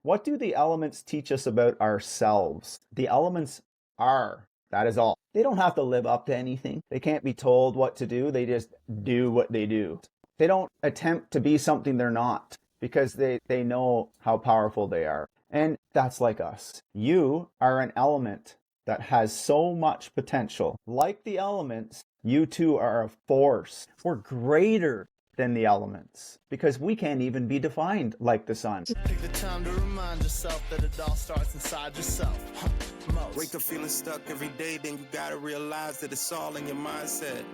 What do the elements teach us about ourselves? The elements are, that is all. They don't have to live up to anything. They can't be told what to do. They just do what they do. They don't attempt to be something they're not because they know how powerful they are. And that's like us. You are an element that has so much potential. Like the elements, you too are a force. We're greater than the elements because we can't even be defined like the sun. Take the time to remind yourself that it all starts inside yourself. Wake up feeling stuck every day, then you gotta realize that it's all in your mindset.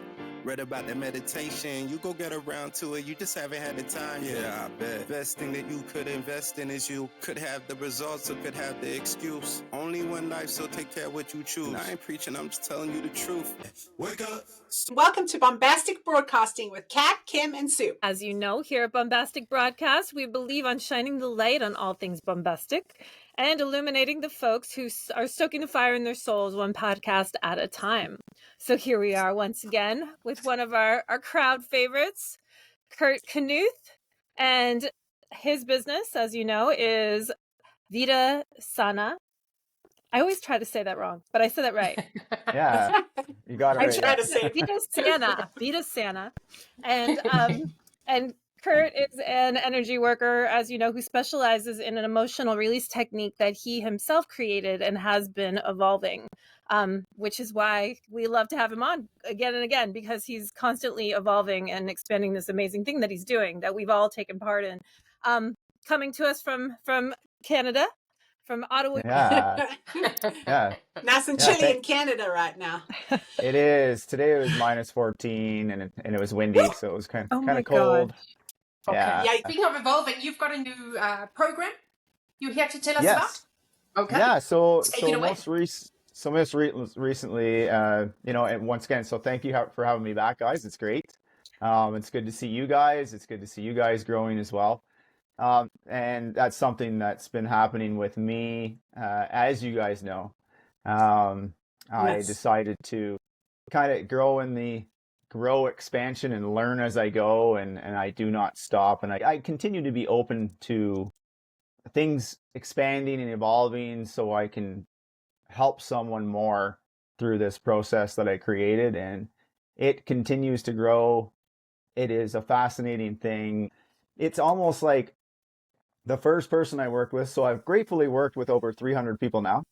Read about that meditation, you go get around to it, you just haven't had the time yet. Yeah, I bet. Best thing that you could invest in is you. Could have the results or could have the excuse. Only one life, so take care of what you choose. And I ain't preaching, I'm just telling you the truth. Wake up. Welcome to Bombastik Broadcasting with Kat, Kim, and Sue. As you know, here at Bombastik Broadcast, we believe on shining the light on all things bombastic and illuminating the folks who are stoking the fire in their souls one podcast at a time. So here we are once again with one of our crowd favorites, Knuth, and his business, as you know, is Vida Sana. I always try to say that wrong, but I said that right. Yeah, you got it right. I try to say Vida Sana. And Kurt is an energy worker, as you know, who specializes in an emotional release technique that he himself created and has been evolving, which is why we love to have him on again and again, because he's constantly evolving and expanding this amazing thing that he's doing that we've all taken part in. Coming to us from Canada, from Ottawa. Yeah. Yeah. Nice and chilly in Canada right now. It is. Today it was -14 and it was windy, so it was kind of cold. Okay. Yeah. Speaking of evolving, you've got a new program you're here to tell us Yes. about? Okay. Yeah, so Take it away. most recently, and once again, so thank you for having me back, guys. It's great. It's good to see you guys. It's good to see you guys growing as well. And that's something that's been happening with me, as you guys know. I decided to kind of grow expansion and learn as I go, and I do not stop. And I continue to be open to things expanding and evolving so I can help someone more through this process that I created. And it continues to grow. It is a fascinating thing. It's almost like the first person I worked with. So I've gratefully worked with over 300 people now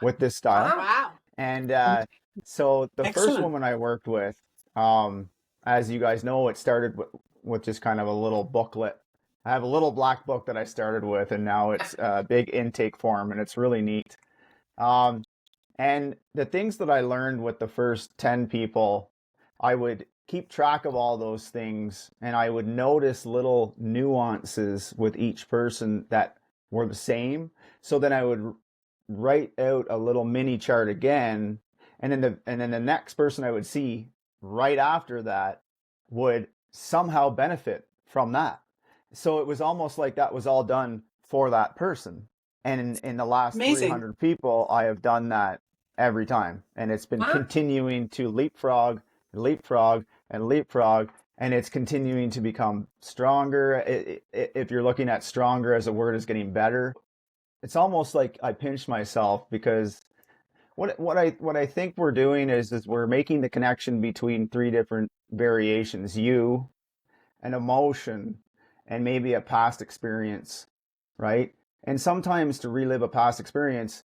with this style. Wow. And so the first woman I worked with, as you guys know, it started with just kind of a little booklet. I have a little black book that I started with, and now it's a big intake form, and it's really neat. And the things that I learned with the first 10 people, I would keep track of all those things, and I would notice little nuances with each person that were the same. So then I would write out a little mini chart again, and then the next person I would see right after that would somehow benefit from that. So it was almost like that was all done for that person. And in the last Amazing. 300 people, I have done that every time. And it's been continuing to leapfrog, and it's continuing to become stronger. If you're looking at stronger as a word is getting better, it's almost like I pinched myself, because what I think we're doing is we're making the connection between three different variations: you, an emotion, and maybe a past experience, right? And sometimes to relive a past experience,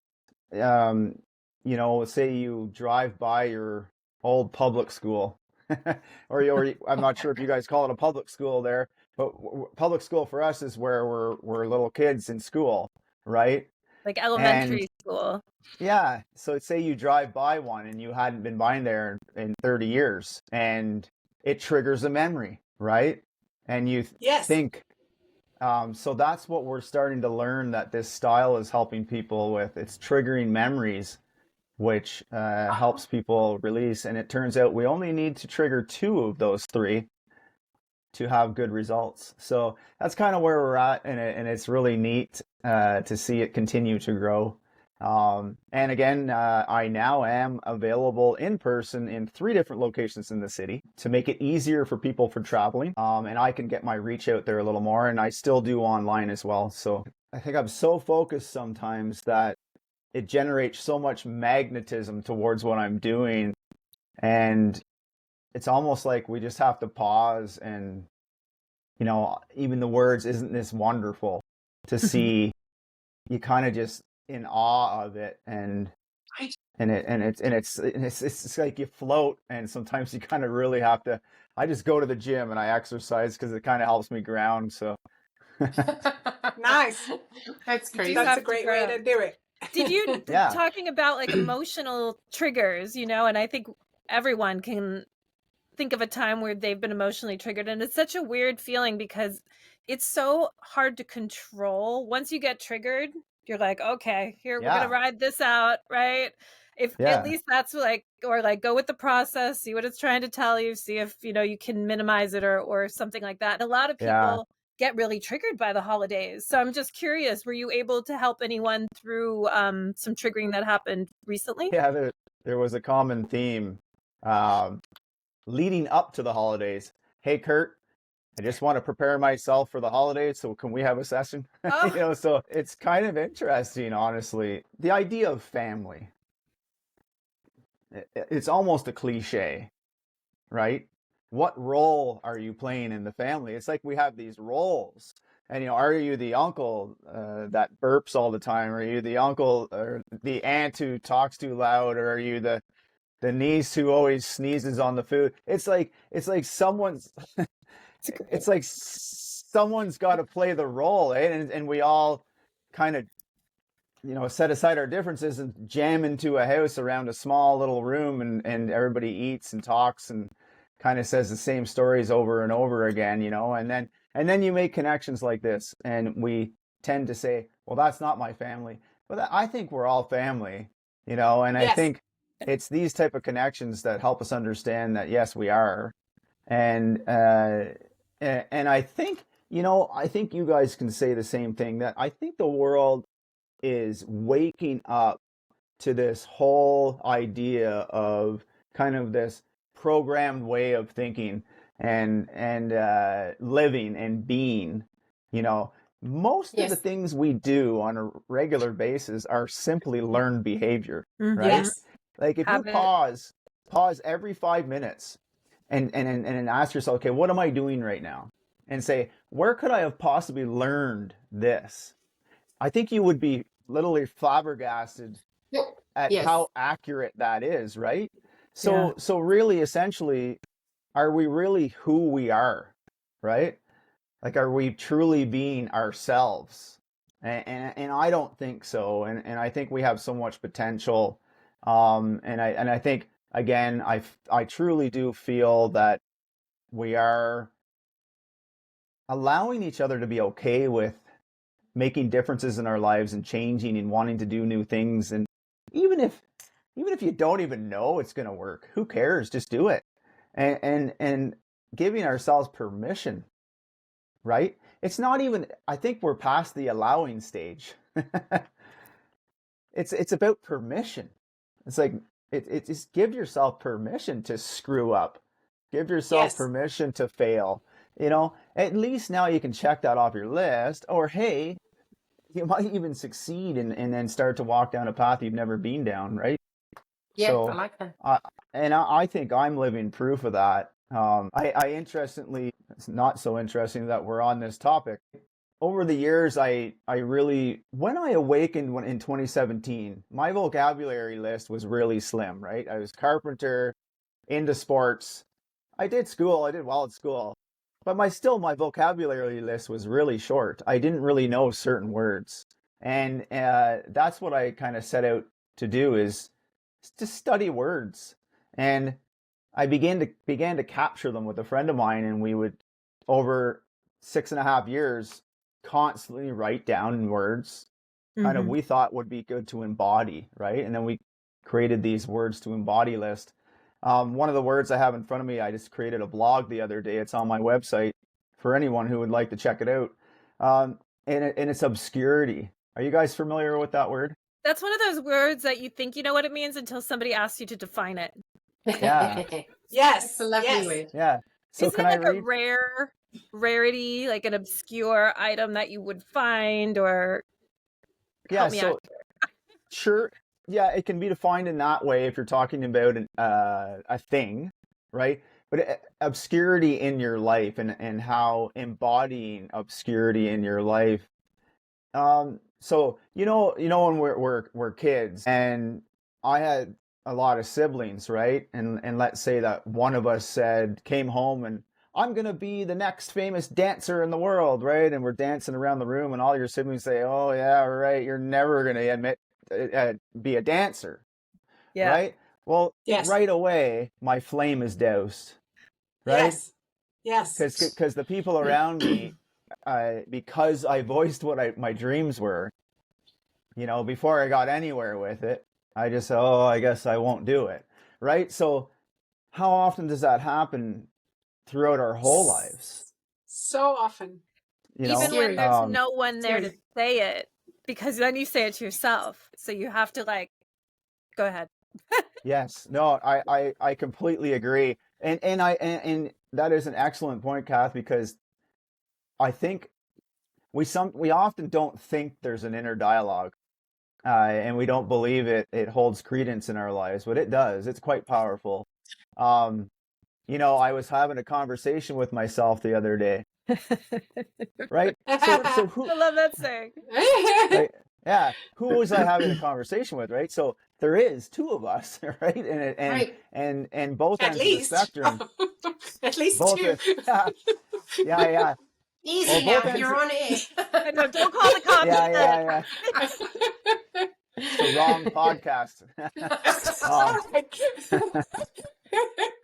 say you drive by your old public school, or I'm not sure if you guys call it a public school there, but public school for us is where we're little kids in school, right? Like elementary school. Yeah. So say you drive by one and you hadn't been by there in 30 years, and it triggers a memory, right? And you think, so that's what we're starting to learn that this style is helping people with. It's triggering memories, which helps people release. And it turns out we only need to trigger 2 of those 3 to have good results. So that's kind of where we're at, and it's really neat to see it continue to grow. And again, I now am available in person in 3 different locations in the city to make it easier for people for traveling. And I can get my reach out there a little more, and I still do online as well. So I think I'm so focused sometimes that it generates so much magnetism towards what I'm doing. And it's almost like we just have to pause and, even the words, isn't this wonderful, to see you kind of just in awe of it. And it's like you float, and sometimes you kind of really have to. I just go to the gym and I exercise because it kind of helps me ground. So Nice. That's crazy. That's a great way to do it. Did you Yeah. talking about like emotional triggers, and I think everyone can think of a time where they've been emotionally triggered, and it's such a weird feeling because it's so hard to control. Once you get triggered, you're like, okay, here, we're gonna ride this out, right? If at least that's or go with the process, see what it's trying to tell you, see if you can minimize it or something like that. And a lot of people get really triggered by the holidays. So I'm just curious, were you able to help anyone through some triggering that happened recently? Yeah, there was a common theme leading up to the holidays. Hey, Kurt, I just want to prepare myself for the holidays, so can we have a session? Oh. So it's kind of interesting, honestly. The idea of family. It's almost a cliche, right? What role are you playing in the family? It's like we have these roles. And, are you the uncle that burps all the time? Are you the uncle or the aunt who talks too loud? Or are you the niece who always sneezes on the food? It's like someone's got to play the role, eh? And we all kind of set aside our differences and jam into a house around a small little room, and everybody eats and talks and kind of says the same stories over and over again, and then you make connections like this, and we tend to say, well, that's not my family. But I think we're all family, and I think it's these type of connections that help us understand that, yes, we are. And I think, I think you guys can say the same thing, that I think the world is waking up to this whole idea of kind of this programmed way of thinking and living and being. Most of the things we do on a regular basis are simply learned behavior, right? Yes. Like if you pause every 5 minutes and ask yourself, okay, what am I doing right now? And say, where could I have possibly learned this? I think you would be literally flabbergasted at how accurate that is, right? So really, essentially, are we really who we are, right? Like, are we truly being ourselves? And I don't think so. And I think we have so much potential. And I think, again, I truly do feel that we are allowing each other to be okay with making differences in our lives and changing and wanting to do new things. And even if you don't even know it's going to work, who cares? Just do it. And giving ourselves permission, right? It's not even, I think we're past the allowing stage. It's about permission. It's like, it just give yourself permission to screw up. Give yourself permission to fail. At least now you can check that off your list. Or, hey, you might even succeed and then start to walk down a path you've never been down, right? Yeah, So, I like that. I think I'm living proof of that. Interestingly, it's not so interesting that we're on this topic. Over the years, I really, when I awakened in 2017, my vocabulary list was really slim, right? I was carpenter, into sports. I did well at school. But my vocabulary list was really short. I didn't really know certain words. And that's what I kind of set out to do, is to study words. And I began to capture them with a friend of mine, and we would, over 6.5 years, constantly write down words kind of we thought would be good to embody, right? And then we created these words to embody list. One of the words I have in front of me, I just created a blog the other day. It's on my website for anyone who would like to check it out. And it's obscurity. Are you guys familiar with that word? That's one of those words that you think you know what it means until somebody asks you to define it. Yeah. Yes. It's a lovely word. Yeah. So Isn't it like a rarity, like an obscure item that you would find, or Yeah, Help me so out. sure, yeah, it can be defined in that way if you're talking about a thing, right? But obscurity in your life and how embodying obscurity in your life. So when we're kids, and I had a lot of siblings, right? And let's say that one of us came home and I'm gonna be the next famous dancer in the world, right? And we're dancing around the room, and all your siblings say, "Oh yeah, right, you're never gonna be a dancer," Yeah. right? Well, Yes. right away, my flame is doused, right? Yes. Yes. Because the people around me, because I voiced what my dreams were, before I got anywhere with it, I just said, "Oh, I guess I won't do it," right? So, how often does that happen throughout our whole lives? So often. You Even know, when Scary. there's no one there to Scary. say it, because then you say it to yourself. So you have to go ahead. yes, no, I completely agree, and that is an excellent point, Kath, because I think we often don't think there's an inner dialogue, and we don't believe it holds credence in our lives, but it does. It's quite powerful. Um, I was having a conversation with myself the other day, right? So who, I love that saying. right? Yeah, who was I having a conversation with, right? So there is two of us, right? Right. And both At ends of the least. spectrum, At least both two. yeah. Easy Well, now, both ends, you're on air. I know, don't call the cops. yeah. It's the wrong podcast.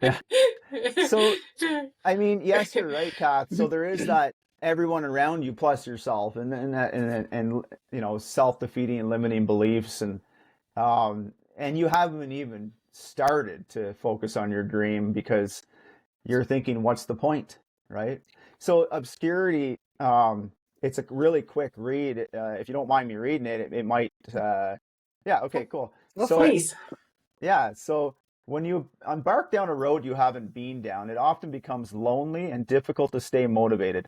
Yeah. So, I mean, yes, you're right, Kath. So there is that everyone around you plus yourself, and self-defeating and limiting beliefs, and you haven't even started to focus on your dream because you're thinking, what's the point, right? So obscurity, it's a really quick read. If you don't mind me reading it, it might. Yeah. Okay. Cool. Well, So please. yeah. So when you embark down a road you haven't been down, it often becomes lonely and difficult to stay motivated.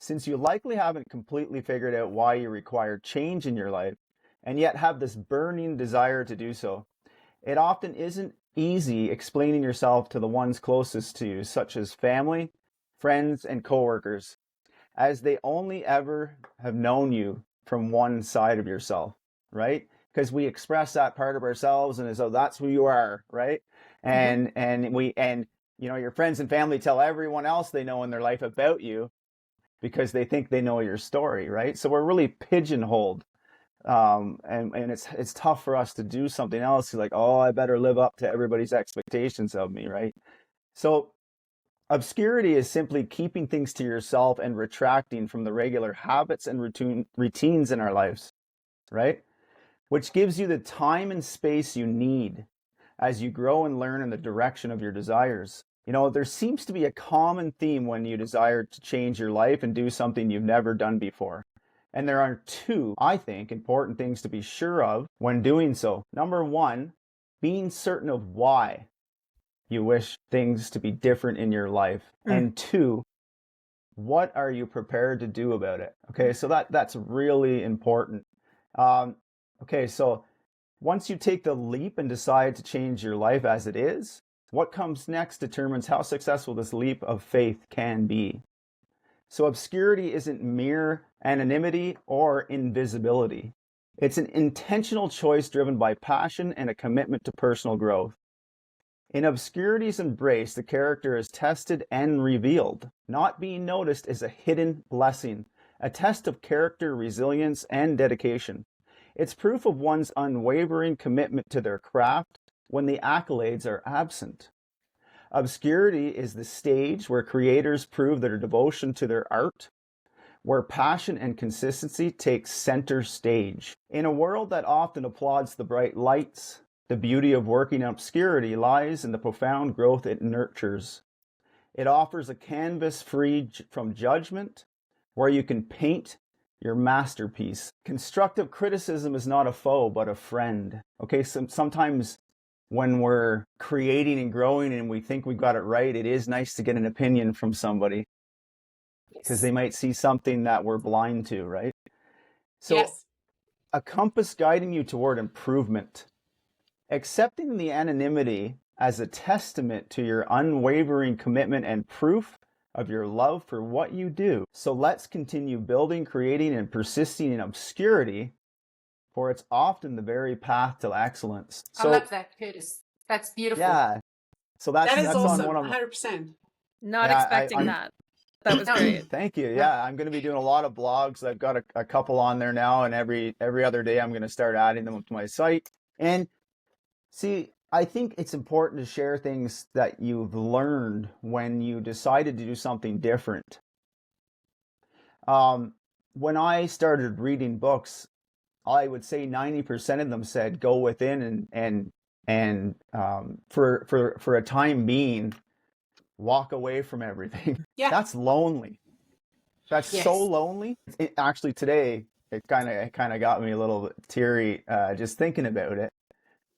Since you likely haven't completely figured out why you require change in your life, and yet have this burning desire to do so, it often isn't easy explaining yourself to the ones closest to you, such as family, friends, and coworkers, as they only ever have known you from one side of yourself, right? Because we express that part of ourselves and as though that's who you are, right? And your friends and family tell everyone else they know in their life about you because they think they know your story, right? So we're really pigeonholed, and it's tough for us to do something else. Like, oh, I better live up to everybody's expectations of me, right? So obscurity is simply keeping things to yourself and retracting from the regular habits and routines in our lives, right? Which gives you the time and space you need as you grow and learn in the direction of your desires. There seems to be a common theme when you desire to change your life and do something you've never done before. And there are two, I think, important things to be sure of when doing so. Number one, being certain of why you wish things to be different in your life. And two, what are you prepared to do about it? Okay, so that's really important. Okay, so once you take the leap and decide to change your life as it is, what comes next determines how successful this leap of faith can be. So obscurity isn't mere anonymity or invisibility. It's an intentional choice driven by passion and a commitment to personal growth. In obscurity's embrace, the character is tested and revealed. Not being noticed is a hidden blessing, a test of character, resilience, and dedication. It's proof of one's unwavering commitment to their craft when the accolades are absent. Obscurity is the stage where creators prove their devotion to their art, where passion and consistency take center stage. In a world that often applauds the bright lights, the beauty of working in obscurity lies in the profound growth it nurtures. It offers a canvas free from judgment, where you can paint your masterpiece. Constructive criticism is not a foe, but a friend. Okay, sometimes when we're creating and growing and we think we've got it right, it is nice to get an opinion from somebody because they might see something that we're blind to, right? So Yes. a compass guiding you toward improvement, accepting the anonymity as a testament to your unwavering commitment and proof of your love for what you do. So let's continue building, creating, and persisting in obscurity, for it's often the very path to excellence. So, I love that, Curtis. That's beautiful. yeah. So That is that's awesome. on one of 100%. Not Yeah, expecting I'm- that. That was great. Thank you. Yeah, I'm going to be doing a lot of blogs. I've got a couple on there now, and every other day I'm going to start adding them to my site. And see, I think it's important to share things that you've learned when you decided to do something different. When I started reading books, I would say 90% of them said go within and for a time being, walk away from everything. Yeah. That's lonely. That's Yes. so lonely. Actually, today it kind of got me a little teary just thinking about it.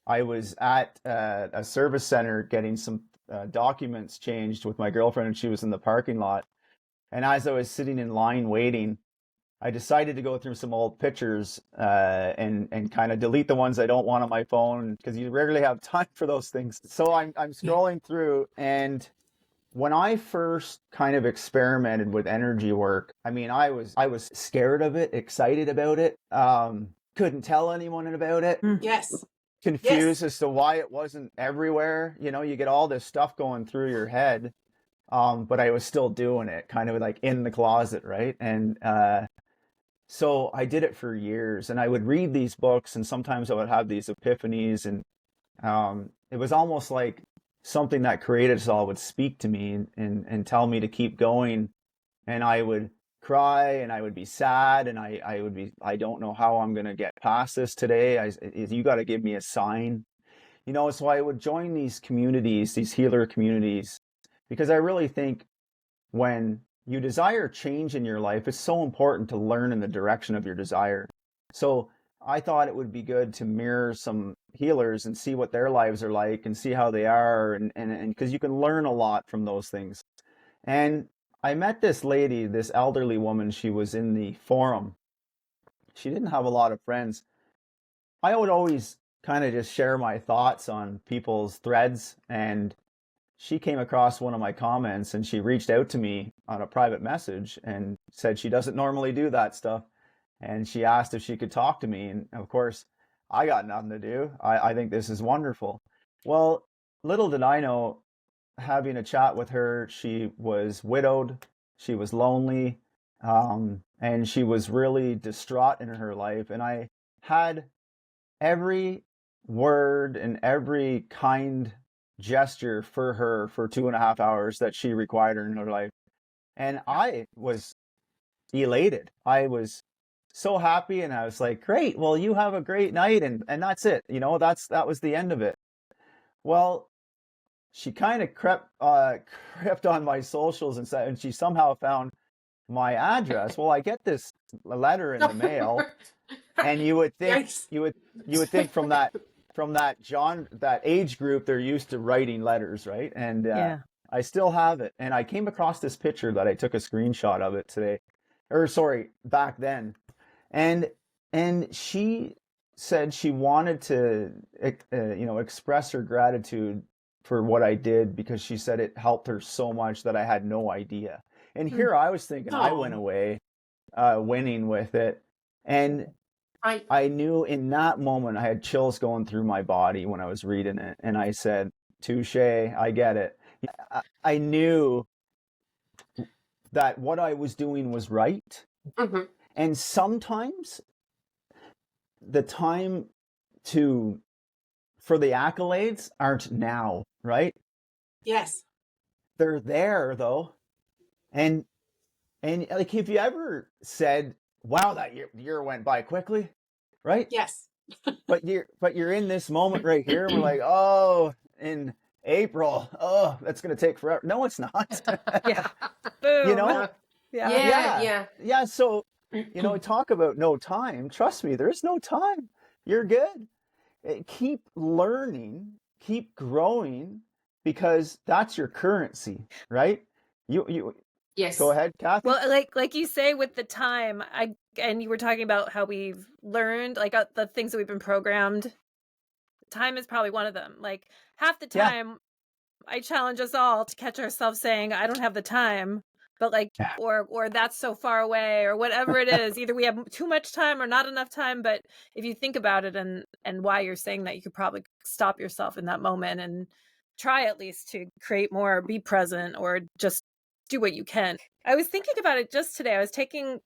I was at a service center getting some documents changed with my girlfriend, and she was in the parking lot. And as I was sitting in line waiting, I decided to go through some old pictures and kind of delete the ones I don't want on my phone, because you rarely have time for those things. So I'm scrolling through, and when I first kind of experimented with energy work, I mean, I was scared of it, excited about it, couldn't tell anyone about it, Yes. confused as to why it wasn't everywhere. You know, you get all this stuff going through your head, but I was still doing it, kind of like in the closet, right? And so I did it for years, and I would read these books, and sometimes I would have these epiphanies, and it was almost like something that created us all would speak to me and tell me to keep going. And I would cry, and I would be sad, and I would be, I don't know how I'm going to get past this today. You got to give me a sign, you know. So I would join these communities, these healer communities, because I really think when you desire change in your life, it's so important to learn in the direction of your desire. So I thought it would be good to mirror some healers and see what their lives are like and see how they are, and because you can learn a lot from those things. And I met this lady, this elderly woman. She was in the forum. She didn't have a lot of friends. I would always kind of just share my thoughts on people's threads, and she came across one of my comments, and she reached out to me on a private message and said she doesn't normally do that stuff. And she asked if she could talk to me. And of course, I got nothing to do. I think this is wonderful. Well, little did I know, having a chat with her, she was widowed, she was lonely, and she was really distraught in her life. And I had every word and every kind gesture for her for 2.5 hours that she required in her life. And I was elated. I was so happy, and I was like, great, well, you have a great night, and that's it. You know, that was the end of it. Well, she kind of crept on my socials and she somehow found my address. Well, I get this letter in the mail, and you would think Yikes. you would think from that that age group, they're used to writing letters, right? And Yeah. I still have it. And I came across this picture that I took a screenshot of it today, or sorry, back then. And she said she wanted to, express her gratitude for what I did, because she said it helped her so much that I had no idea. And here I was thinking I went away winning with it. And I knew in that moment, I had chills going through my body when I was reading it. And I said, touche, I get it. I knew that what I was doing was right. Mm-hmm. And sometimes the time for the accolades aren't now, right? Yes. They're there though. And like, have you ever said, wow, that year went by quickly, right? Yes. But you're in this moment right here, and we're like, oh, in April, oh, that's gonna take forever. No, it's not. Yeah. Boom. You know? Yeah. Yeah. So, talk about no time. Trust me, there's no time. You're good. Keep learning, keep growing, because that's your currency, right? You Yes. go ahead, Kathy. Well, like you say with the time, and you were talking about how we've learned, like the things that we've been programmed. Time is probably one of them. Like half the Yeah. time, I challenge us all to catch ourselves saying, "I don't have the time," but like, Yeah. or that's so far away, or whatever it is. Either we have too much time or not enough time. But if you think about it and why you're saying that, you could probably stop yourself in that moment and try at least to create more, be present, or just do what you can. I was thinking about it just today. I was taking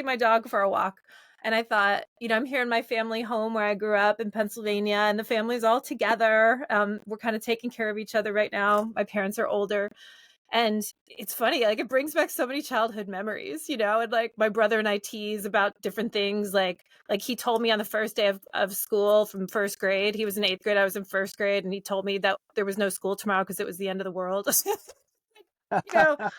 my dog for a walk, and I thought, I'm here in my family home where I grew up in Pennsylvania, and the family's all together. We're kind of taking care of each other right now. My parents are older. And it's funny, like it brings back so many childhood memories, and like my brother and I tease about different things. Like he told me on the first day of school from first grade, he was in 8th grade, I was in first grade. And he told me that there was no school tomorrow because it was the end of the world. The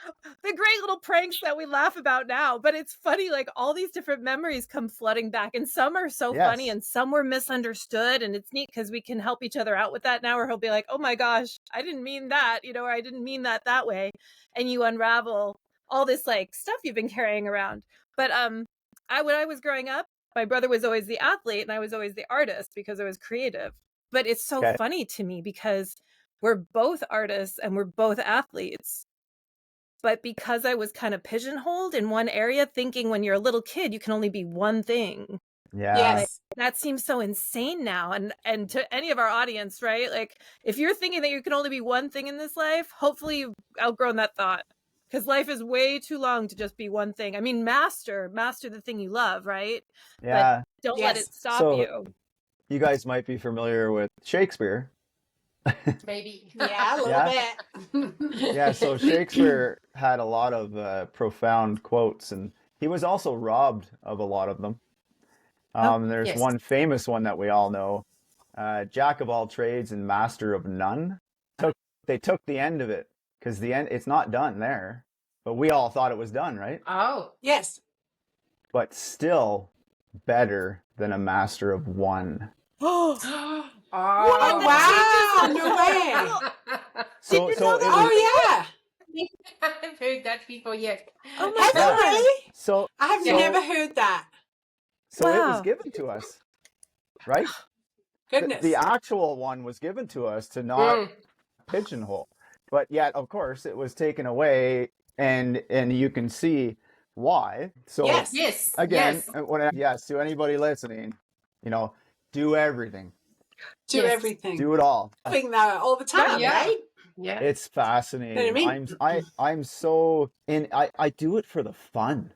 great little pranks that we laugh about now. But it's funny, like all these different memories come flooding back, and some are so funny Yes. and some were misunderstood. And it's neat because we can help each other out with that now, where he'll be like, "Oh my gosh, I didn't mean that," or "I didn't mean that way." And you unravel all this like stuff you've been carrying around. But when I was growing up, my brother was always the athlete and I was always the artist because I was creative. But it's so Okay. funny to me because we're both artists and we're both athletes. But because I was kind of pigeonholed in one area, thinking when you're a little kid, you can only be one thing. Yeah. Yes. That seems so insane now. And to any of our audience, right? Like if you're thinking that you can only be one thing in this life, hopefully you've outgrown that thought. Because life is way too long to just be one thing. I mean, master the thing you love, right? Yeah. But don't let Yes. it stop So you. you guys might be familiar with Shakespeare. Maybe. Yeah, a little Yeah. bit. Yeah, so Shakespeare had a lot of profound quotes, and he was also robbed of a lot of them. There's Yes. one famous one that we all know, Jack of all trades and master of none. They took the end of it because it's not done there, but we all thought it was done, right? Oh. Yes. But still better than a master of one. Oh, Oh, wow. No way. So Did you know it that? was, Oh, yeah. I've heard that before, yes. Oh my Have you Yeah. really? so I have so never heard that. so it was Wow. given to us, right? Goodness. The actual one was given to us to not Mm. pigeonhole, but yet of course it was taken away, and you can see why. So Yes. Yes. again, Yes. yes, to anybody listening, do everything, Do Yes. everything. do it all. Doing that all the time, Yeah. right? Yeah. It's fascinating. You know what I mean? I'm so in. I do it for the fun.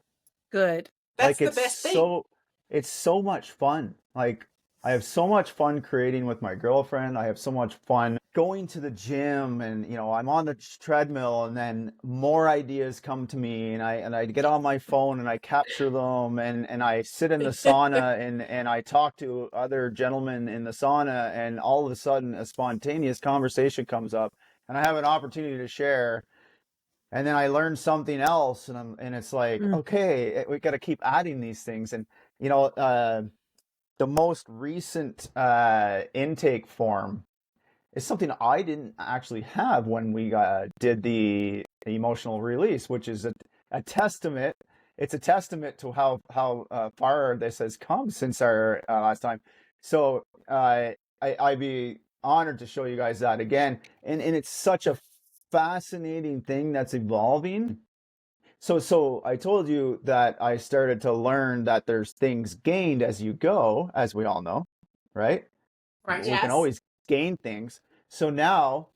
Good. That's Like the best thing. it's so much fun. Like I have so much fun creating with my girlfriend. I have so much fun going to the gym, and I'm on the treadmill, and then more ideas come to me, and I get on my phone and I capture them, and I sit in the sauna and I talk to other gentlemen in the sauna, and all of a sudden a spontaneous conversation comes up and I have an opportunity to share. And then I learn something else, and it's like, okay, we got to keep adding these things. And the most recent intake form is something I didn't actually have when we did the emotional release, which is a testament. It's a testament to how far this has come since our last time. So I'd be honored to show you guys that again. And it's such a fascinating thing that's evolving. So I told you that I started to learn that there's things gained as you go, as we all know, right? Right. We Yes. can always gain things. So now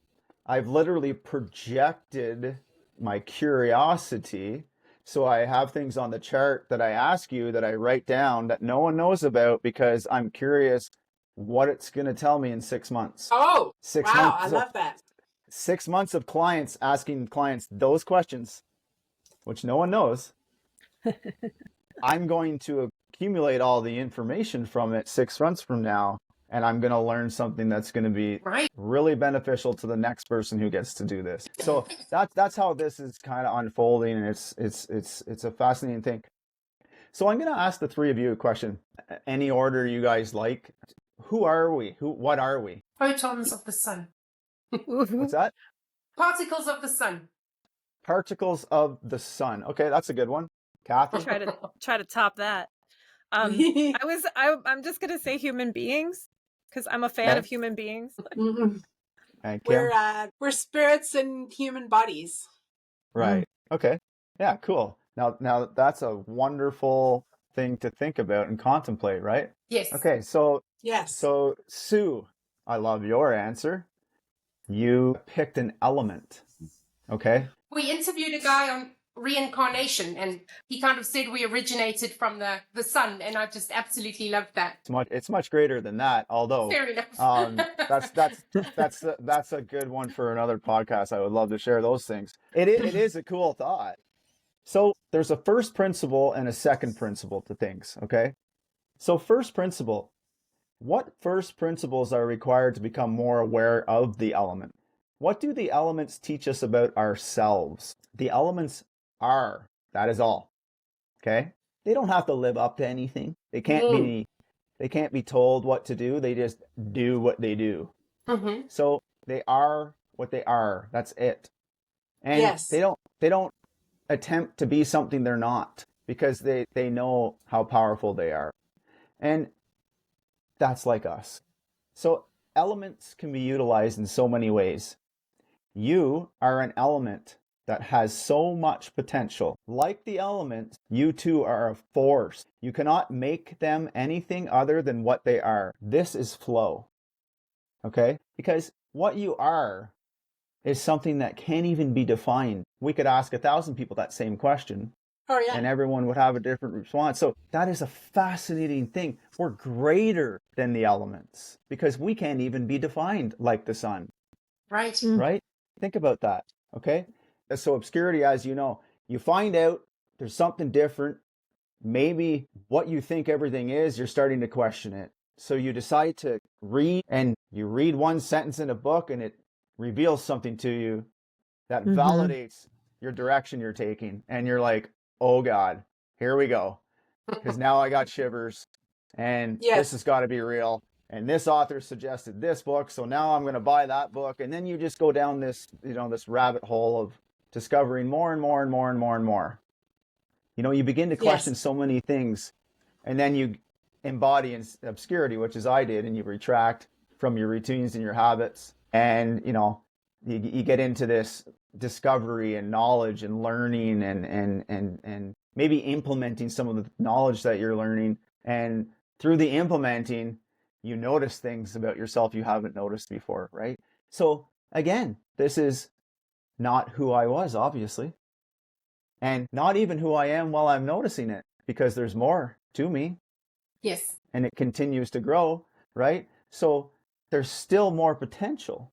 I've literally projected my curiosity. So I have things on the chart that I ask you, that I write down, that no one knows about, because I'm curious what it's going to tell me in 6 months. Oh, 6 wow. months. I love that. 6 months of clients asking clients those questions, which no one knows. I'm going to accumulate all the information from it 6 months from now, and I'm going to learn something that's going to be Right. really beneficial to the next person who gets to do this. So that's how this is kind of unfolding, and it's a fascinating thing. So I'm going to ask the three of you a question, any order you guys like. Who are we? What are we? Photons of the sun. What's that? Particles of the sun. Particles of the sun. Okay, that's a good one. Kathy? try to top that. I'm just gonna say human beings because I'm a fan Okay. of human beings. And Kim? We're spirits in human bodies. Right. Okay. Yeah, cool. Now that's a wonderful thing to think about and contemplate, right? Yes. Okay, so Yes. Sue, I love your answer. You picked an element. Okay? We interviewed a guy on reincarnation, and he kind of said we originated from the sun, and I just absolutely loved that. It's much greater than that, although Fair enough. that's a good one for another podcast. I would love to share those things. It is a cool thought. So there's a first principle and a second principle to things, okay? So first principle, what first principles are required to become more aware of the element? What do the elements teach us about ourselves? The elements are, that is all, okay? They don't have to live up to anything. They can't be told what to do. They just do what they do. Mm-hmm. So they are what they are. That's it. And Yes. they don't attempt to be something they're not because they know how powerful they are. And that's like us. So elements can be utilized in so many ways. You are an element that has so much potential. Like the elements, you too are a force. You cannot make them anything other than what they are. This is flow. Okay? Because what you are is something that can't even be defined. We could ask 1,000 people that same question, Oh yeah. and everyone would have a different response. So that is a fascinating thing. We're greater than the elements because we can't even be defined like the sun, Right. right? Think about that, okay? So obscurity, as you know, you find out there's something different. Maybe what you think everything is, you're starting to question it. So you decide to read, and you read one sentence in a book and it reveals something to you that validates your direction you're taking. And you're like, oh God, here we go. Because now I got shivers and this has got to be real. And this author suggested this book, so now I'm going to buy that book. And then you just go down this, this rabbit hole of discovering more and more and more and more and more. You begin to question so many things, and then you embody in obscurity, which is I did, and you retract from your routines and your habits. And, you get into this discovery and knowledge and learning and maybe implementing some of the knowledge that you're learning. And through the implementing, you notice things about yourself you haven't noticed before, right? So again, this is not who I was, obviously, and not even who I am while I'm noticing it, because there's more to me. Yes. And it continues to grow, right? So there's still more potential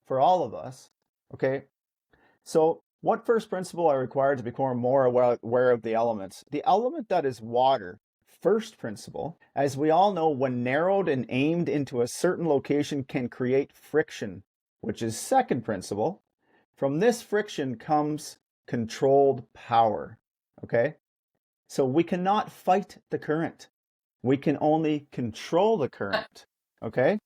for all of us, okay? So what first principle are required to become more aware of the elements? The element that is water, first principle, as we all know, when narrowed and aimed into a certain location, can create friction, which is second principle. From this friction comes controlled power, okay? So we cannot fight the current. We can only control the current, okay?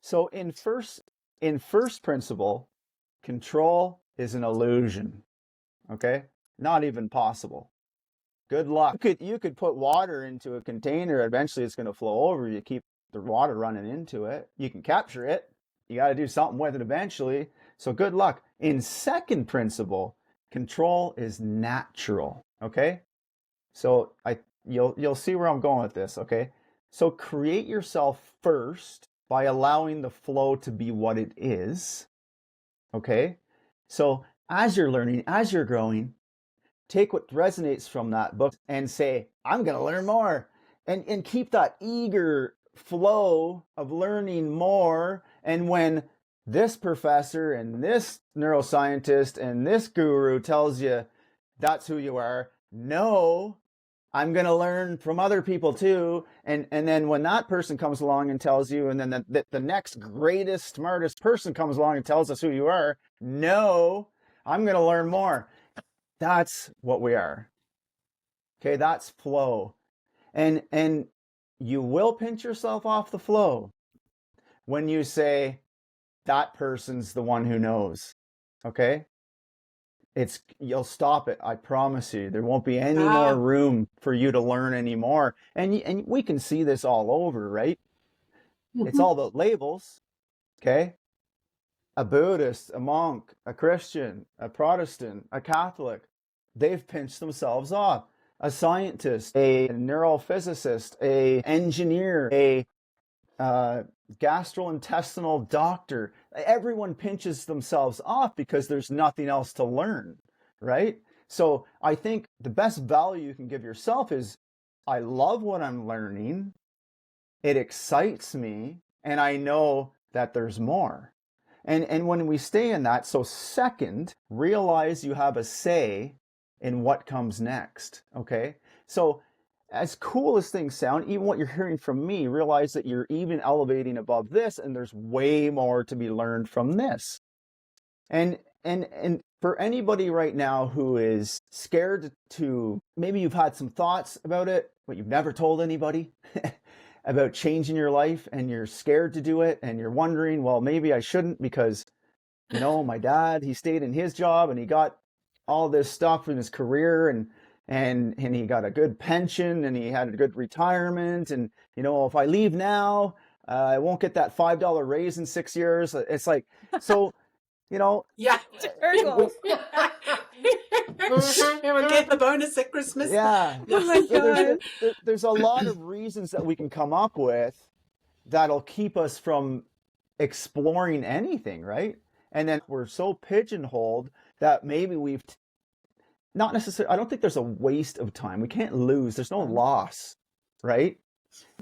So in first principle, control is an illusion, okay? Not even possible. Good luck. You could put water into a container. Eventually it's going to flow over. You keep the water running into it. You can capture it. You got to do something with it eventually. So good luck. In second principle, control is natural, okay? So you'll see where I'm going with this, okay? So create yourself first by allowing the flow to be what it is, okay? So as you're learning, as you're growing, take what resonates from that book and say, I'm going to learn more. And keep that eager flow of learning more. And when this professor and this neuroscientist and this guru tells you that's who you are, no, I'm going to learn from other people too. And then when that person comes along and tells you, and then the next greatest, smartest person comes along and tells us who you are, no, I'm going to learn more. That's what we are. Okay, that's flow. And you will pinch yourself off the flow when you say, that person's the one who knows. Okay? you'll stop it. I promise you. There won't be any more room for you to learn anymore. And we can see this all over, right? It's all about labels, okay? A Buddhist, a monk, a Christian, a Protestant, a Catholic, they've pinched themselves off. A scientist, a neurophysicist, a engineer, a gastrointestinal doctor, everyone pinches themselves off because there's nothing else to learn, right? So I think the best value you can give yourself is, I love what I'm learning, it excites me, and I know that there's more. And when we stay in that, so second, realize you have a say in what comes next, okay? So as cool as things sound, even what you're hearing from me, realize that you're even elevating above this, and there's way more to be learned from this. And for anybody right now who is scared to, maybe you've had some thoughts about it, but you've never told anybody about changing your life, and you're scared to do it, and you're wondering, well, maybe I shouldn't because, you know, my dad, he stayed in his job and he got all this stuff in his career, and he got a good pension, and he had a good retirement, and, you know, if I leave now, I won't get that $5 raise in 6 years. It's like, so, you know, Yeah. Turtle. We'll get the bonus at Christmas. yeah. Oh my So God. there's a lot of reasons that we can come up with that'll keep us from exploring anything, right? And then we're so pigeonholed that maybe we've not necessarily, I don't think there's a waste of time. We can't lose. There's no loss, right?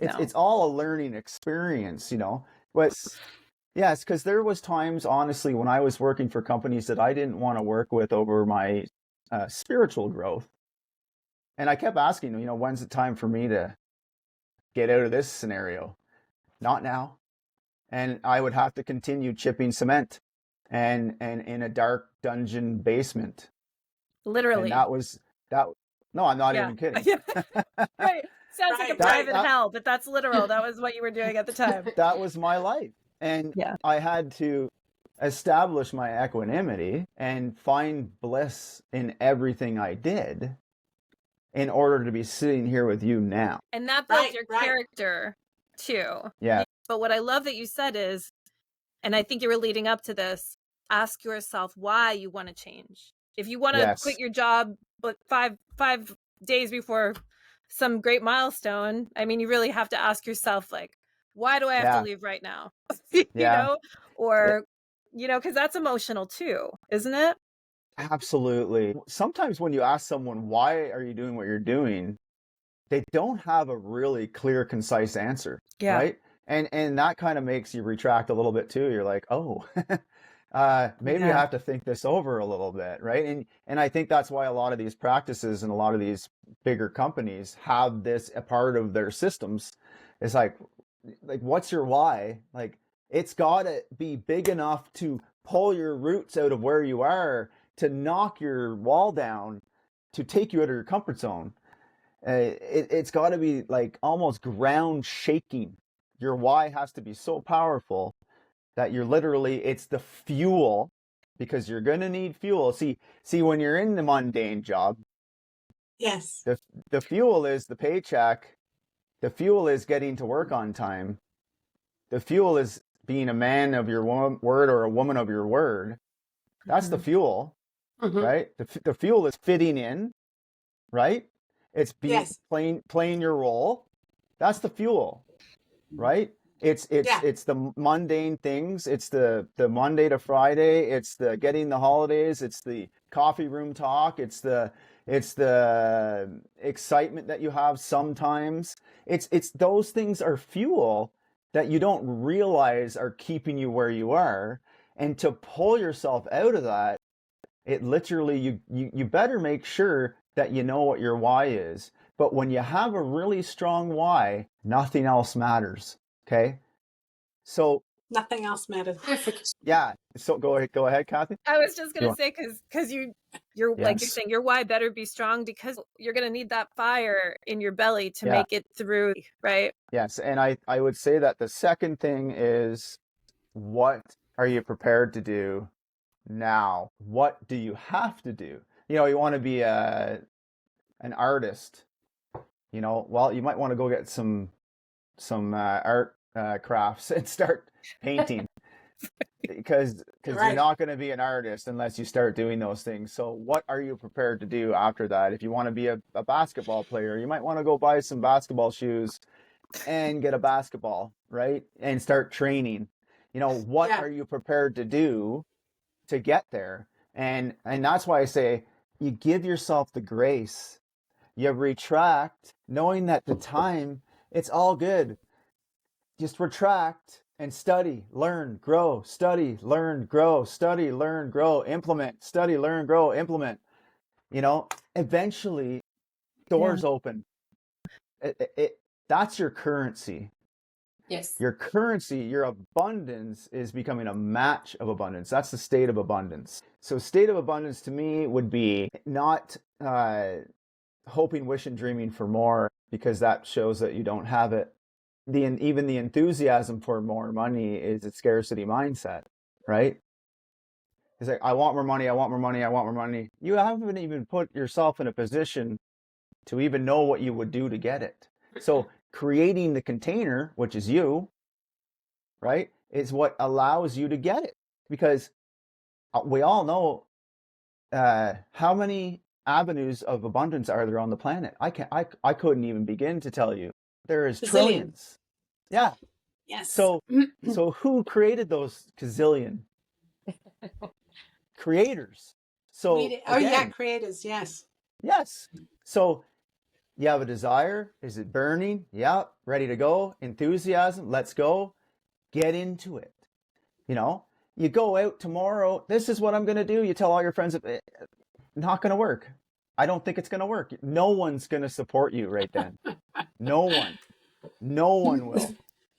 It's all a learning experience, you know. But yes, because there was times, honestly, when I was working for companies that I didn't want to work with over my spiritual growth. And I kept asking, you know, when's the time for me to get out of this scenario? Not now. And I would have to continue chipping cement and in a dark dungeon basement. Literally. And that was that. No, I'm not even kidding. Right. Sounds like a private hell, but that's literal. That was what you were doing at the time. That was my life. And I had to establish my equanimity and find bliss in everything I did in order to be sitting here with you now. And that builds your character too. Yeah. But what I love that you said is, and I think you were leading up to this, ask yourself why you want to change. If you want to quit your job, but five days before some great milestone, I mean, you really have to ask yourself, like, why do I have to leave right now? You know, or, you know, because that's emotional too, isn't it? Absolutely. Sometimes when you ask someone, why are you doing what you're doing? They don't have a really clear, concise answer. Yeah. Right. And that kind of makes you retract a little bit too. You're like, oh, maybe I have to think this over a little bit. Right. And I think that's why a lot of these practices and a lot of these bigger companies have this a part of their systems. It's like, what's your why? Like, it's got to be big enough to pull your roots out of where you are, to knock your wall down, to take you out of your comfort zone. It's got to be like almost ground shaking. Your why has to be so powerful that you're literally, it's the fuel, because you're going to need fuel. See, when you're in the mundane job, yes, the fuel is the paycheck. The fuel is getting to work on time. The fuel is being a man of your word or a woman of your word. That's the fuel, right? The fuel is fitting in, right? It's being playing your role. That's the fuel, right? It's the mundane things. It's the Monday to Friday. It's the getting the holidays. It's the coffee room talk. It's the excitement that you have sometimes. It's those things are fuel that you don't realize are keeping you where you are. And to pull yourself out of that, it literally, you better make sure that you know what your why is. But when you have a really strong why, nothing else matters. Okay. So nothing else matters. Perfect. Yeah. So go ahead, Kathy. I was just going to say, because you're like you're saying, your why better be strong, because you're going to need that fire in your belly to make it through, right? Yes. And I would say that the second thing is, what are you prepared to do Now, what do you have to do? You know, you want to be an artist. You know, well, you might want to go get some art crafts and start painting because you're Right. not going to be an artist unless you start doing those things. So what are you prepared to do after that? If you want to be a basketball player, you might want to go buy some basketball shoes and get a basketball, right? And start training. You know, what Yeah. are you prepared to do to get there? And that's why I say you give yourself the grace. You retract, knowing that the time, it's all good. Just retract and study, learn, grow, study, learn, grow, study, learn, grow, implement, study, learn, grow, implement. You know, eventually doors open. That's your currency. Yes. Your currency, your abundance is becoming a match of abundance. That's the state of abundance. So state of abundance to me would be not hoping, wishing, dreaming for more, because that shows that you don't have it. Even the enthusiasm for more money is a scarcity mindset, right? It's like, I want more money, I want more money, I want more money. You haven't even put yourself in a position to even know what you would do to get it. So creating the container, which is you, right, is what allows you to get it. Because we all know how many avenues of abundance are there on the planet. I couldn't even begin to tell you. There is trillions. Yeah. Yes. So who created those gazillion? Creators. So creators. Yes. Yes. So you have a desire. Is it burning? Yeah. Ready to go. Enthusiasm. Let's go. Get into it. You know, you go out tomorrow. This is what I'm going to do. You tell all your friends, not going to work. I don't think it's going to work. No one's going to support you right then. No one will.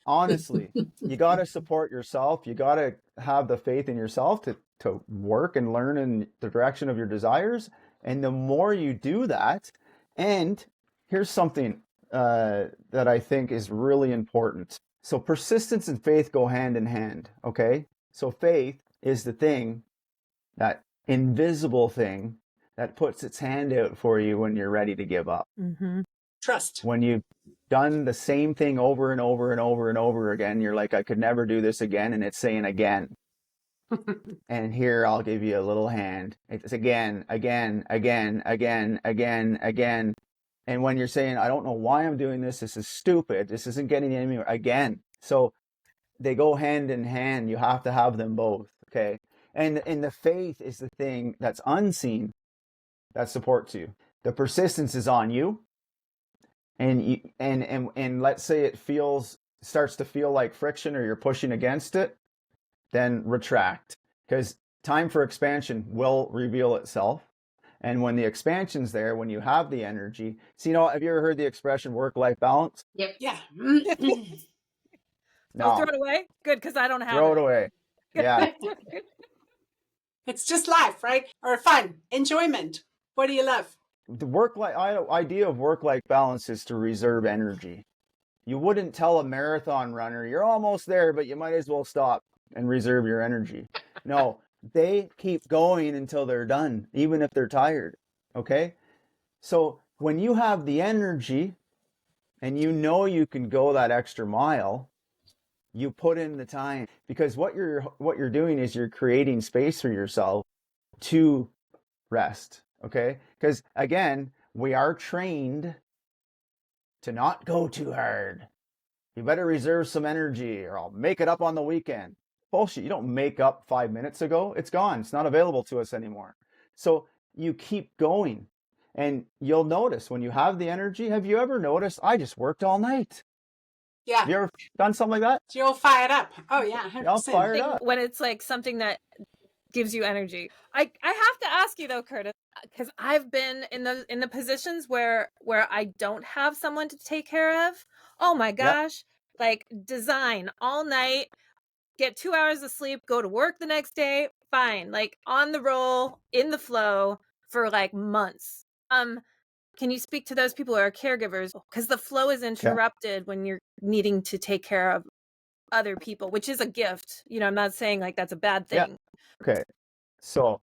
Honestly, you got to support yourself. You got to have the faith in yourself to work and learn in the direction of your desires. And the more you do that, and here's something that I think is really important. So persistence and faith go hand in hand, okay? So faith is the thing, that invisible thing that puts its hand out for you when you're ready to give up. Mm-hmm. Trust. When you've done the same thing over and over and over and over again, you're like, I could never do this again, and it's saying again. And here, I'll give you a little hand. It's again, again, again, again, again, again. And when you're saying, I don't know why I'm doing this, this is stupid, this isn't getting anywhere, again. So they go hand in hand. You have to have them both, okay? And the faith is the thing that's unseen that supports you. The persistence is on you. And let's say it starts to feel like friction, or you're pushing against it, then retract, because time for expansion will reveal itself. And when the expansion's there, when you have the energy, so, you know, have you ever heard the expression work-life balance? Yep. Yeah. I'll throw it away. Good, because I don't have Throw it away. Yeah. It's just life, right? Or fun, enjoyment. What do you love? The idea of work-life balance is to reserve energy. You wouldn't tell a marathon runner, you're almost there, but you might as well stop and reserve your energy. No, they keep going until they're done, even if they're tired. Okay? So when you have the energy and you know you can go that extra mile, you put in the time, because what you're doing is you're creating space for yourself to rest. Okay? Because again, we are trained to not go too hard. You better reserve some energy, or I'll make it up on the weekend. Bullshit. You don't make up 5 minutes ago. It's gone. It's not available to us anymore. So you keep going, and you'll notice when you have the energy. Have you ever noticed, I just worked all night? Yeah. Have you ever done something like that? You're fired up. Oh yeah. 100%. Y'all fired up. When it's like something that gives you energy. I have to ask you though, Curtis, because I've been in the positions where I don't have someone to take care of. Oh my gosh. Yep. Like design all night, get 2 hours of sleep, go to work the next day, fine. Like on the roll, in the flow for like months. Can you speak to those people who are caregivers? Because the flow is interrupted when you're needing to take care of other people, which is a gift. You know, I'm not saying like that's a bad thing. Yeah. Okay. So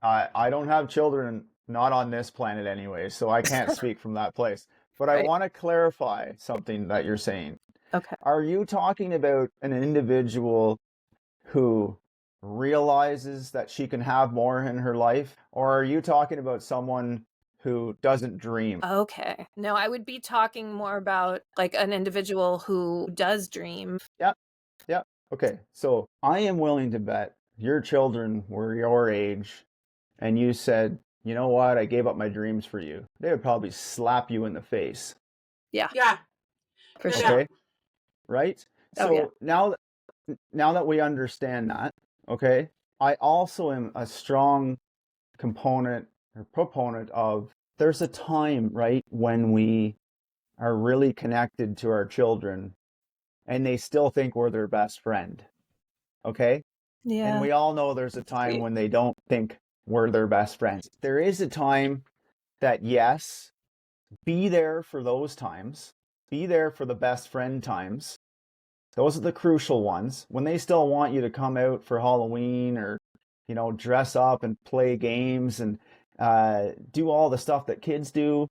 I don't have children, not on this planet anyway, so I can't speak from that place. But I Right. want to clarify something that you're saying. Okay. Are you talking about an individual who realizes that she can have more in her life? Or are you talking about someone who doesn't dream? Okay. No, I would be talking more about like an individual who does dream. Yep. Yep. Okay. So I am willing to bet your children were your age and you said, you know what, I gave up my dreams for you. They would probably slap you in the face. Yeah, Yeah. for No sure. doubt. Okay. Right? Oh, So yeah. now that we understand that, okay, I also am a strong component or proponent of there's a time, right, when we are really connected to our children and they still think we're their best friend. Okay? And Yeah. we all know there's a time Sweet. when they don't think we're their best friends. There is a time that, yes, be there for those times, be there for the best friend times. Those are the crucial ones. When they still want you to come out for Halloween or, you know, dress up and play games and do all the stuff that kids do,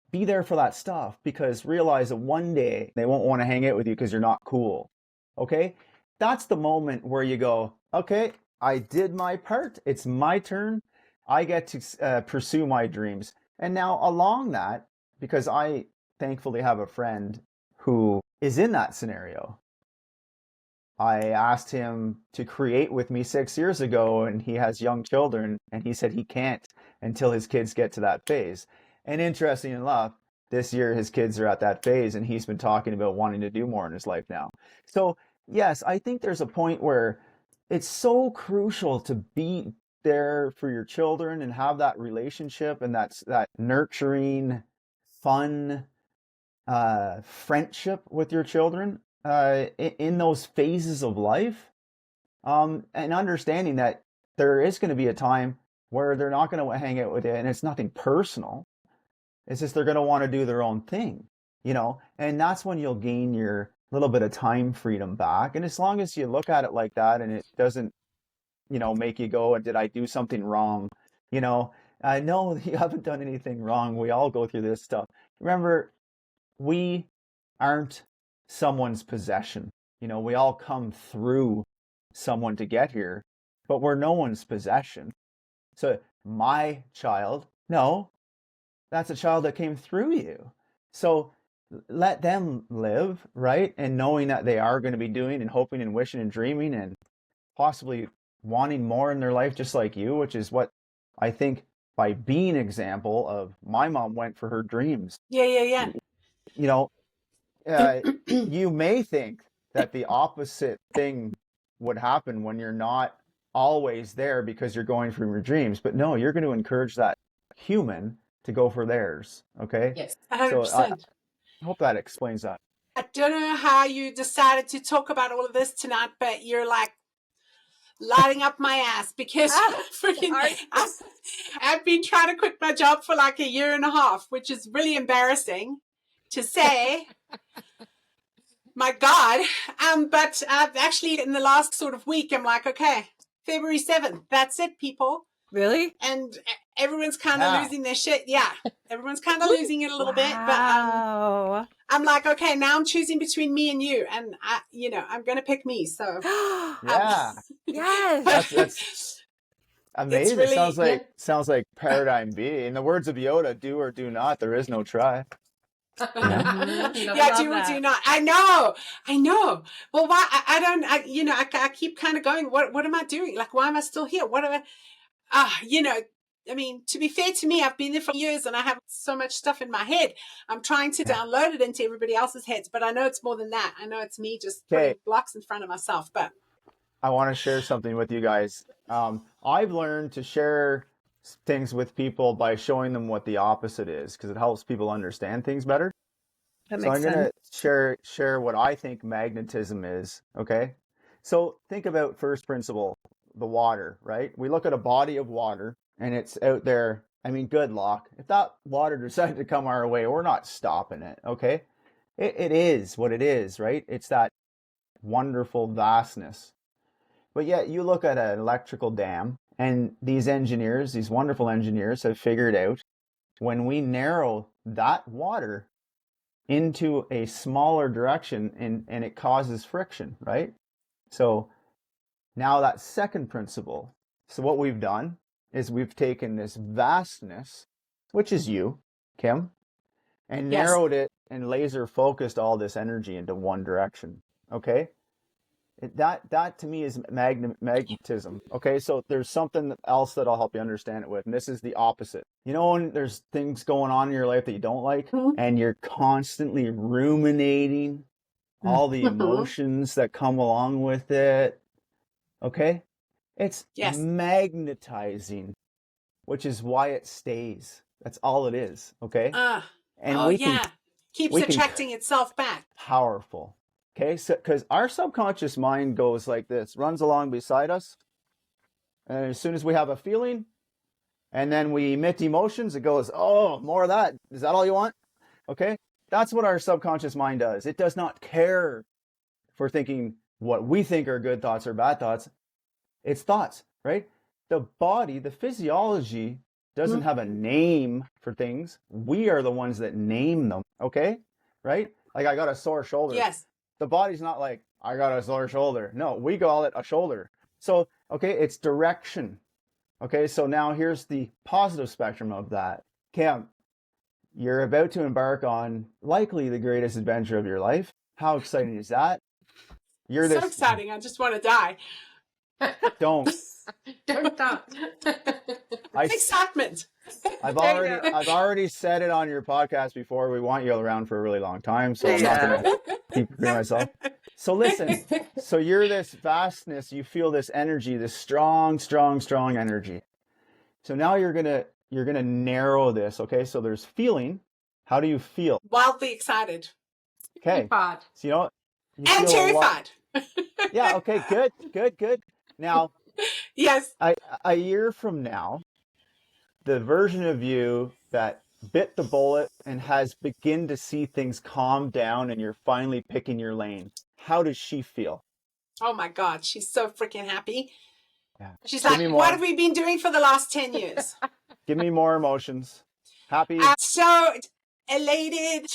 be there for that stuff, because realize that one day they won't want to hang out with you because you're not cool. Okay? That's the moment where you go, okay, I did my part. It's my turn. I get to pursue my dreams. And now along that, because I thankfully have a friend who is in that scenario. I asked him to create with me 6 years ago, and he has young children, and he said he can't until his kids get to that phase. And interesting enough, this year his kids are at that phase, and he's been talking about wanting to do more in his life now. So, yes, I think there's a point where it's so crucial to be there for your children and have that relationship and that nurturing, fun friendship with your children in those phases of life, and understanding that there is going to be a time where they're not going to hang out with you, and it's nothing personal. It's just they're going to want to do their own thing, you know, and that's when you'll gain your little bit of time freedom back. And as long as you look at it like that, and it doesn't, you know, make you go, did I do something wrong? You know, I know you haven't done anything wrong. We all go through this stuff. Remember, we aren't someone's possession. You know, we all come through someone to get here, but we're no one's possession. So my child, no, that's a child that came through you. So let them live, right? And knowing that they are going to be doing and hoping and wishing and dreaming and possibly wanting more in their life just like you, which is what I think by being an example of my mom went for her dreams. Yeah. You know, you may think that the opposite thing would happen when you're not always there because you're going for your dreams. But no, you're going to encourage that human to go for theirs. Okay? Yes. So 100%. I hope that explains that. I don't know how you decided to talk about all of this tonight, but you're like lighting up my ass because freaking I've been trying to quit my job for like 1.5 years, which is really embarrassing to say. My God. But actually in the last sort of week, I'm like, okay, February 7th, that's it, people. Really? And everyone's kind of losing their shit. Yeah, everyone's kind of losing it a little bit. But I'm like, okay, now I'm choosing between me and you, and I'm gonna pick me. So Yeah. Yes. That's amazing. really, sounds like paradigm B. In the words of Yoda, do or do not. There is no try. Yeah, do or do not. I know. Well, why? I keep kind of going. What am I doing? Like, why am I still here? What am I? I mean, to be fair to me, I've been there for years and I have so much stuff in my head. I'm trying to download it into everybody else's heads, but I know it's more than that. I know it's me just putting blocks in front of myself. But I want to share something with you guys. I've learned to share things with people by showing them what the opposite is, because it helps people understand things better. That So makes I'm going sense. to share what I think magnetism is, okay? So think about first principle, the water, right? We look at a body of water and it's out there. I mean, good luck. If that water decided to come our way, we're not stopping it, okay? It is what it is, right? It's that wonderful vastness. But yet you look at an electrical dam, and these engineers, these wonderful engineers, have figured out when we narrow that water into a smaller direction, and it causes friction, right? So now that second principle. So what we've done is we've taken this vastness, which is you, Kim, and Yes. narrowed it and laser focused all this energy into one direction. Okay? That to me is magnetism. Okay, so there's something else that I'll help you understand it with, and this is the opposite. You know, when there's things going on in your life that you don't like, and you're constantly ruminating all the emotions that come along with it. Okay, it's Yes. magnetizing, which is why it stays. That's all it is. Okay, and oh we yeah, can keeps we can- attracting itself back. powerful. Okay, so because our subconscious mind goes like this, runs along beside us, and as soon as we have a feeling, and then we emit emotions, it goes, oh, more of that. Is that all you want? Okay, that's what our subconscious mind does. It does not care if we're thinking what we think are good thoughts or bad thoughts. It's thoughts, right? The body, the physiology doesn't have a name for things. We are the ones that name them. Okay, right? Like I got a sore shoulder. Yes. The body's not like, I got a sore shoulder. No, we call it a shoulder. So, okay, it's direction. Okay, so now here's the positive spectrum of that. Cam, you're about to embark on likely the greatest adventure of your life. How exciting is that? You're So exciting. I just want to die. Don't. Don't stop. Excitement. I've already said it on your podcast before. We want you around for a really long time, so I'm not going to keep repeating myself. So listen, so you're this vastness, you feel this energy, this strong energy. So now you're gonna narrow this, okay? So there's feeling. How do you feel? Wildly excited. Okay. Bad. So you know what? You And feel a lot- terrified. Yeah, okay, good. Now, Yes. a year from now, the version of you that bit the bullet and has begin to see things calm down and you're finally picking your lane. How does she feel? Oh my God. She's so freaking happy. Yeah. She's Give like, me more. what have we been doing for the last 10 years? Give me more emotions. Happy. So elated.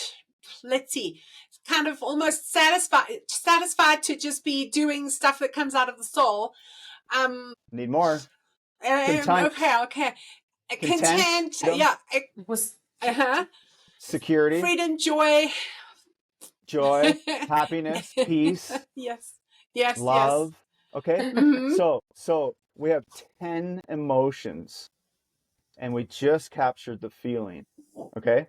Let's see. Kind of almost satisfied to just be doing stuff that comes out of the soul. Need more. Content. Okay. Content. Content. Yeah. It was Security. Freedom, joy. Joy. Happiness. Peace. Yes. Love. Okay. Mhm. So we have 10 emotions and we just captured the feeling. Okay.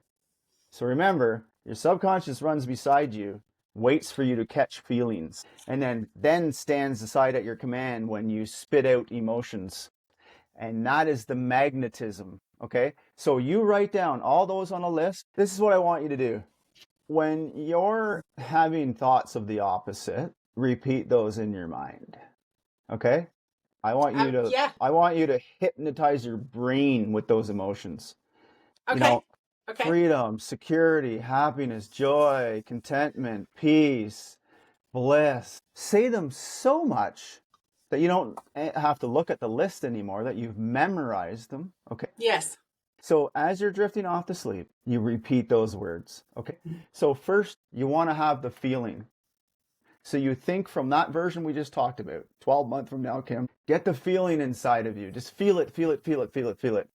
So remember, your subconscious runs beside you, waits for you to catch feelings, and then stands aside at your command when you spit out emotions. And that is the magnetism. Okay. So you write down all those on a list. This is what I want you to do. When you're having thoughts of the opposite, repeat those in your mind. Okay? I want you to hypnotize your brain with those emotions. Okay. You know, Okay. freedom, security, happiness, joy, contentment, peace, bliss. Say them so much that you don't have to look at the list anymore, that you've memorized them. Okay. Yes. So as you're drifting off to sleep, you repeat those words. Okay. So first, you want to have the feeling. So you think from that version we just talked about, 12 months from now, Kim, get the feeling inside of you. Just feel it.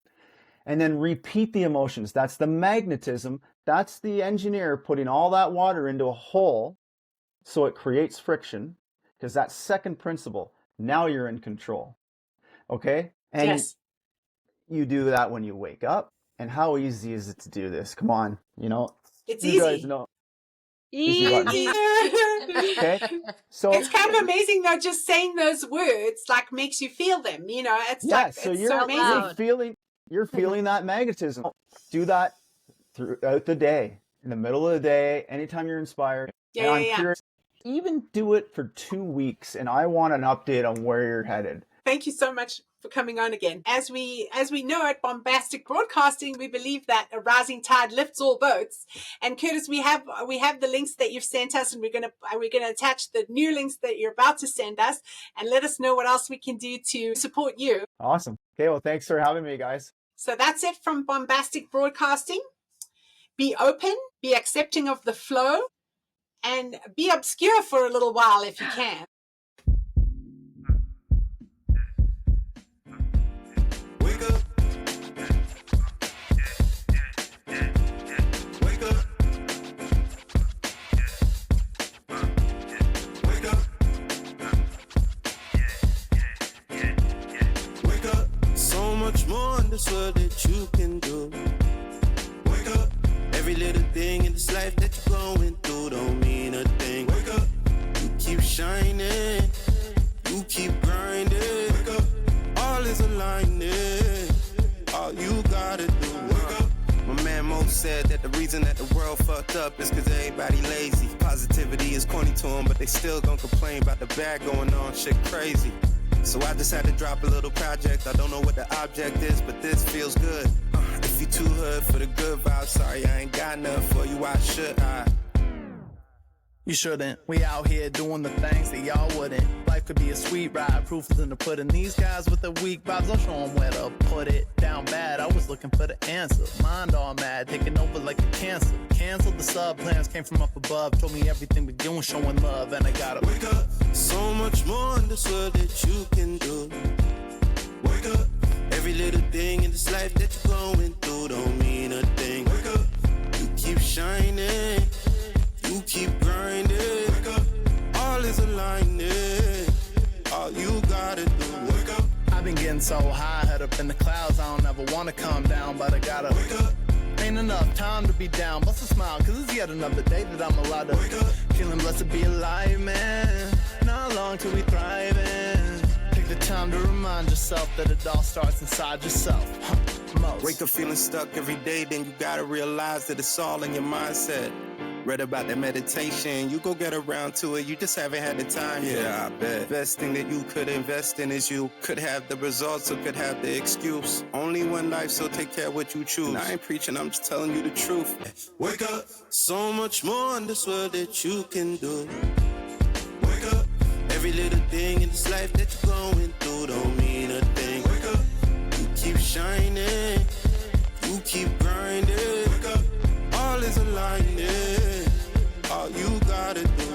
And then repeat the emotions. That's the magnetism. That's the engineer putting all that water into a hole so it creates friction, because that second principle, now you're in control. Okay? And Yes. you do that when you wake up. And how easy is it to do this? Come on, It's you easy. guys know. Easy button. Okay, so It's kind of amazing though, just saying those words like makes you feel them, it's yeah, like, so it's you're so amazing. you're feeling that magnetism. Do that throughout the day, in the middle of the day, anytime you're inspired. And I'm curious, even do it for 2 weeks, and I want an update on where you're headed. Thank you so much. for coming on again. As we know at Bombastik Broadcasting, we believe that a rising tide lifts all boats. And Curtis, we have the links that you've sent us, and we're gonna attach the new links that you're about to send us, and let us know what else we can do to support you. Awesome. Okay, well, thanks for having me, guys. So that's it from Bombastik Broadcasting. Be open, be accepting of the flow, and be obscure for a little while if you can. Wake up. Wake up. Wake up. Wake up. So much more in this world that you can do. Wake up. Every little thing in this life that you're going through don't mean a thing. Wake up. You keep shining. You keep grinding. Wake up. All is aligning. All you gotta do. Wake up. My man Mo said that the reason that the world fucked up is cause everybody lazy. Positivity is corny to them, but they still gon' complain about the bad going on. Shit crazy. So I just had to drop a little project. I don't know what the object is, but this feels good. If you too hood for the good vibe, sorry I ain't got nothing for you. Why should I? You shouldn't. We out here doing the things that y'all wouldn't. Life could be a sweet ride, proof is in the pudding. These guys with the weak vibes, I'll show them where to put it. Down bad, I was looking for the answer. Mind all mad, taking over like a cancer. Canceled the sub plans, came from up above. Told me everything we're doing, showing love, and I gotta wake up. So much more in this world that you can do. Wake up. Every little thing in this life that you're going through don't mean a thing. Wake up. You keep shining. You keep grinding. Wake up. All is aligning. All you gotta do. Wake up. I've been getting so high, head up in the clouds. I don't ever wanna come down, but I gotta wake up. Ain't enough time to be down. Bust a smile, cause it's yet another day that I'm allowed to wake up. Feeling blessed to be alive, man. Not long till we thriving. Take the time to remind yourself that it all starts inside yourself. Most. Wake up feeling stuck every day, then you gotta realize that it's all in your mindset. Read about that meditation, you go get around to it, you just haven't had the time yet. Yeah, I bet. Best thing that you could invest in is you. Could have the results or could have the excuse. Only one life, so take care of what you choose. And I ain't preaching, I'm just telling you the truth. Wake up. So much more in this world that you can do. Wake up. Every little thing in this life that you're going through don't mean a thing. Wake up. You keep shining. You keep grinding. Wake up. All is aligning. All you gotta do.